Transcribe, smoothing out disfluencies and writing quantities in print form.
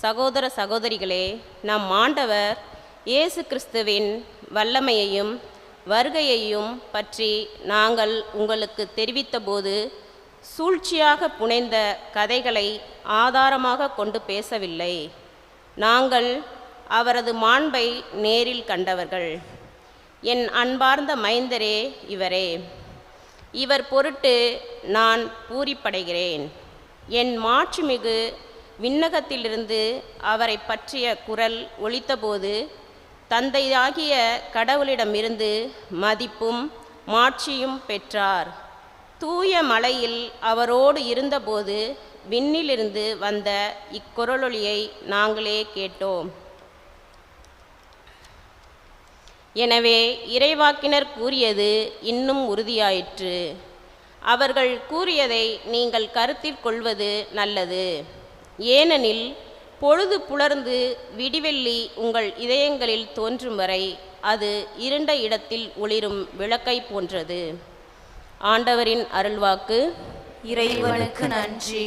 சகோதர சகோதரிகளே, நம் ஆண்டவர் இயேசு கிறிஸ்துவின் வல்லமையையும் வருகையையும் பற்றி நாங்கள் உங்களுக்கு தெரிவித்தபோது சூழ்ச்சியாக புனைந்த கதைகளை ஆதாரமாக கொண்டு பேசவில்லை. நாங்கள் அவரது மாண்பை நேரில் கண்டவர்கள். என் அன்பார்ந்த மைந்தரே இவரே. இவர் பொருட்டு நான் பூரிப்படைகிறேன். என் மாட்சிமிகு விண்ணகத்திலிருந்து அவரை பற்றிய குரல் ஒலித்தபோது தந்தையாகிய கடவுளிடமிருந்து மதிப்பும் மாட்சியும் பெற்றார். தூய மலையில் அவரோடு இருந்தபோது விண்ணிலிருந்து வந்த இக்குரலொலியை நாங்களே கேட்டோம். எனவே இறைவாக்கினர் கூறியது இன்னும் உறுதியாயிற்று. அவர்கள் கூறியதை நீங்கள் கருத்தில் கொள்வது நல்லது. ஏனெனில் பொழுது புலர்ந்து விடிவெள்ளி உங்கள் இதயங்களில் தோன்றும் வரை அது இருண்ட இடத்தில் ஒளிரும் விளக்கை போன்றது. ஆண்டவரின் அருள்வாக்கு. இறைவனுக்கு நன்றி.